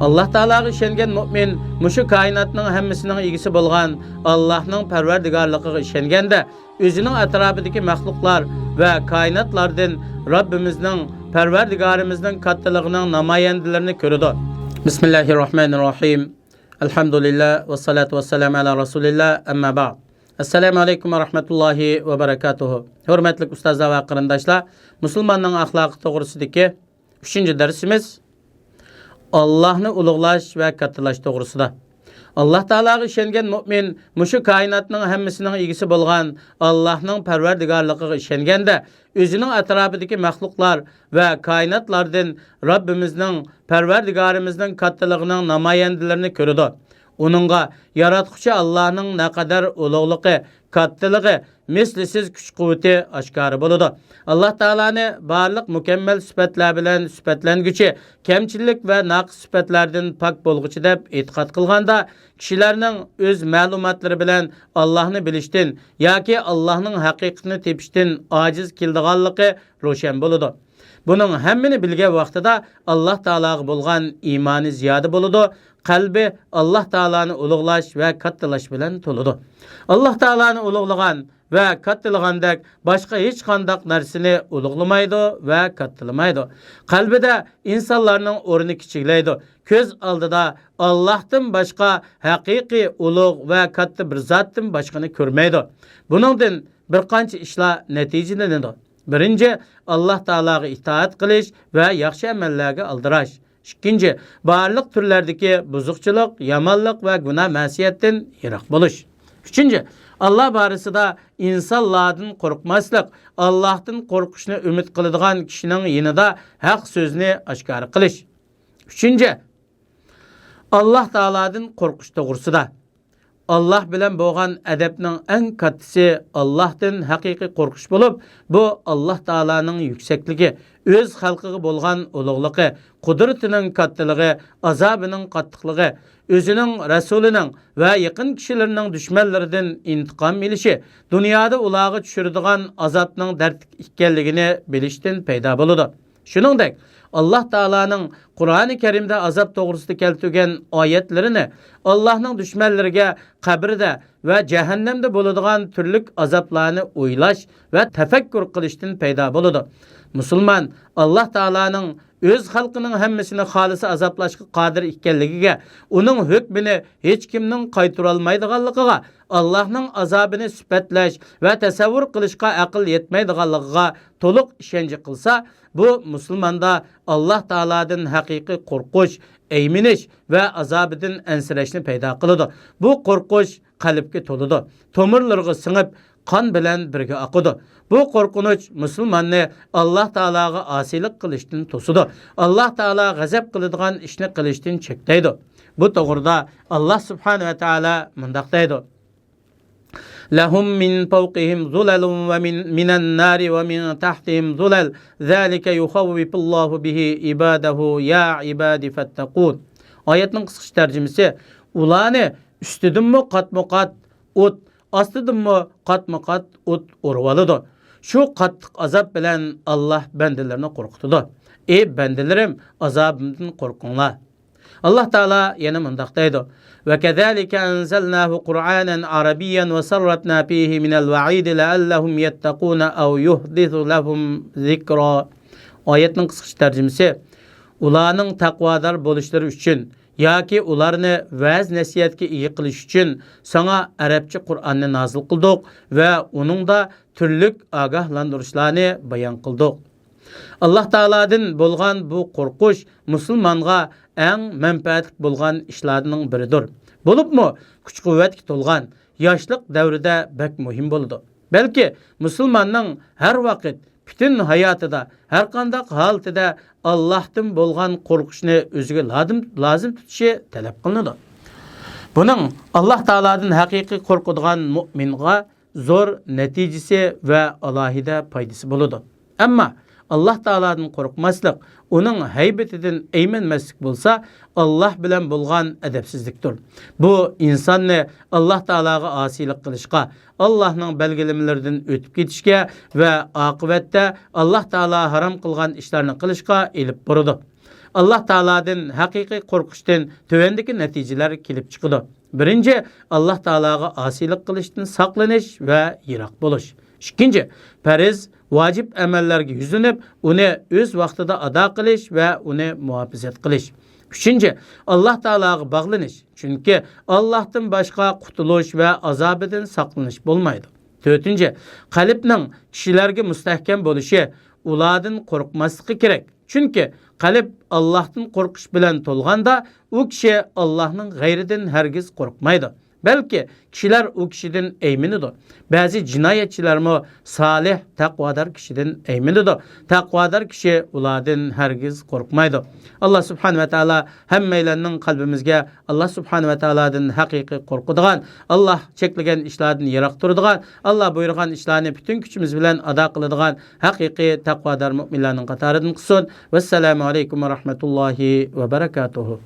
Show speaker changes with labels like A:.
A: Allah Taalaga işengen mümin muşu kainatning hammasining egisi bo'lgan Allohning parvardigorligiga ishenganda o'zining atrofidagi mahluqlar va koinotlardan Rabbimizning parvardigorimizning kattaligining namoyandalarini ko'radi. Bismillahirrohmanirrohim. Alhamdulillah va salatu vassalamu ala rasulillah amma ba'd. Assalomu alaykum va rahmatullohi va barakatuh. Hurmatli ustozlar va qarindoshlar, musulmonning axloqi to'g'risidagi 3-darsimiz Allah'ını ulug'lash va kattalash to'g'risida. Allah Taalaga ishongan mu'min mushu koinotning hammasining egisi bo'lgan Allohning parvardigorligiga ishonganda o'zining atrofidagi mahluqlar va koinotlardan Rabbimizning parvardigorimizning kattaligining namoyandalarini ko'radi. Uningga yaratquchi Allohning naqadar ulug'ligi, kattaligi, mislisiz kuch-quvvati oshkora bo'ladi. Allah Taalani barliq mukammal sifatlar bilan sifatlanguvchi, kamchilik va naqs sifatlardan pok bo'lguchi deb e'tiqod qilganda, kishilarning o'z ma'lumotlari bilan Allohni bilishdan yoki Allohning haqiqatini tepishdan ojiz keldiganligi ro'shan bo'ladi. Buning hammani bilgan vaqtida Allah Taolaga bo'lgan iymoni ziyoda bo'ladi. Qalbi Allah Taalani ulug'lash va kattalash bilan to'ladi. Allah Taalani ulug'lagan va kattalagandek boshqa hech qanday narsani ulug'lamaydi va kattalamaydi. Qalbida insonlarning o'rni kichiklaydi. Ko'z oldida Allohdan boshqa haqiqiy ulug' va katta bir zotdan boshqani ko'rmaydi. Buningdan bir qancha ishlar natijalanadi. Birinchi, Allah Taolaga itoat qilish va yaxshi amallarga aldirash. İkinci, barliq turlardagi buzuqchilik, yomonlik va gunoh ma'siyatdan yiroq bo'lish. Üçüncü, Allah barasida insonlardan qo'rqmaslik, Allohdan qo'rqishni umid qiladigan kishining yonida haq so'zni oshkora qilish. Üçüncü, Allah Taoladan qo'rqish to'g'risida. Allah bilan bo'lgan adabning eng kattasi Allohdan haqiqiy qo'rqish bo'lib, bu Allah Taolaning yuksakligi, o'z xalqiga bo'lgan ulug'ligi, qudratining kattaligi, azobining qattiqligi, o'zining rasulining va yaqin kishilarning dushmanlaridan intiqom olishi, dunyoda ularga tushiradigan azobning dard ekanligini bilishdan paydo bo'ladi. Shuningdek, Allah Taolaning Qur'oni Karimda azob to'g'risida keltirgan oyatlarini Allohning dushmanlariga qabrda va jahannamda bo'ladigan turli azoblarni o'ylash va tafakkur qilishdan paydo bo'ladi. Musulmon Allah Taolaning o'z xalqining hammasini xolis azoblashga qodir ekanligiga, uning hukmini hech kimning qaytara olmaydiganligiga, Allohning azobini sifatlash va tasavvur qilishga aql yetmaydiganligiga to'liq ishonch qilsa, bu musulmonda Allah Taoladan haqiqiy qo'rqish, eyminish va azobidan ansirashni paydo qiladi. Bu qo'rqish qalbga to'ladi, tomirlarga singib qon bilan birga oqadi. Bu qo'rqinch musulmonni Allah Taolaga osiylik qilishdan to'sidi. Allah Taolo g'azab qiladigan ishni qilishdan cheklaydi. Bu to'g'rida Allah subhanahu va taolo mundaq deydi: Lahum min fawqihim zulalun va minan nari va min tahtihim zulal. Zalika yukhawwifullohu bihi ibadahu ya ibadi fattaqun. Oyatning qisqa tarjimasi: ularni ustidanmi qatma-qat o't, ostidanmi qatma-qat o't urib Shu qattiq azob bilan Allah bandalarini qo'rqitadi. Ey bandalarim, azobimdan qo'rqinglar. Allah Taala yana mundaq deydi: "Va kazalika anzalnahu Qur'anan arabiyyan wa sarratna fihi min al-wa'id la'allahum yattaquna aw yuhdithu lahum zikra." Oyatning qisqa tarjimasi: ularning taqvodor bo'lishlari uchun yoki ularni va'z nasihatga ega qilish uchun sana arabcha Qur'onni nozil qildik va uningda turli ogohlantirishlarni bayon qildik. Allah Taoladan bo'lgan bu qo'rqish musulmonga eng manfaatli bo'lgan ishlarning biridir. Bo'libmi, kuch-quvvatga to'lgan yoshlik davrida bak muhim bo'ladi. Balki musulmonning har vaqt bütün hayotida, har qanday holatda Allohdan bo'lgan qo'rqishni o'ziga lozim tutishi talab qilinadi. Buning Allah Taoladan haqiqiy qo'rqadigan mu'minga zo'r natijasi va alohida foydasi bo'ladi. Ammo Allah Taoladan qo'rqmaslik, uning haybatidan aymanmaslik bo'lsa, Allah bilan bo'lgan adabsizlikdir. Bu insonni Allah Taolaga osiylik qilishga, Allohning belgilamalaridan o'tib ketishga va oqibatda Allah Taolo harom qilgan ishlarni qilishga elib boradi. Allah Taaladan haqiqiy qo'rqishdan tövendeki natijalar kelib chiqadi. Birinchi, Allah Taalaga asilik qilishdan saqlanish va yiroq bo'lish. Ikkinchi, farz, vacib amallarga yuzlanib, uni o'z vaqtida ado qilish va uni muhofazat qilish. Üçüncü, Allah Taalaga bağlanış. Çünkü Allah'tan başka qutuluş ve azabından saqlanış bolmaydı. Dördüncü, qalbning kişilerge müstahkem boluşu, ulardan qorqmaslığı gerek. Çünkü qalb Allah'tan qorqish bilan to'lganda, u kishi Allah'ның g'ayridan hergiz qo'rqmaydi. Belki kişiler o kişiden eyminidir. Bazı cinayetçilermi salih, takvadar kişiden eyminidir. Takvadar kişi ulardan hergiz korkmaydı. Allah subhanahu ve taala hemmeylerinin kalbimizge Allah subhanahu ve taala'dan hakiki korkuduğun, Allah çekilgen işlerden yirak durduğun, Allah buyurgan işlerini bütün gücümüz bilen ada kılıdığın hakiki takvadar müminlerin katarıdın kılsın. Vesselamu aleyküm ve rahmetullahi ve berekatuhu.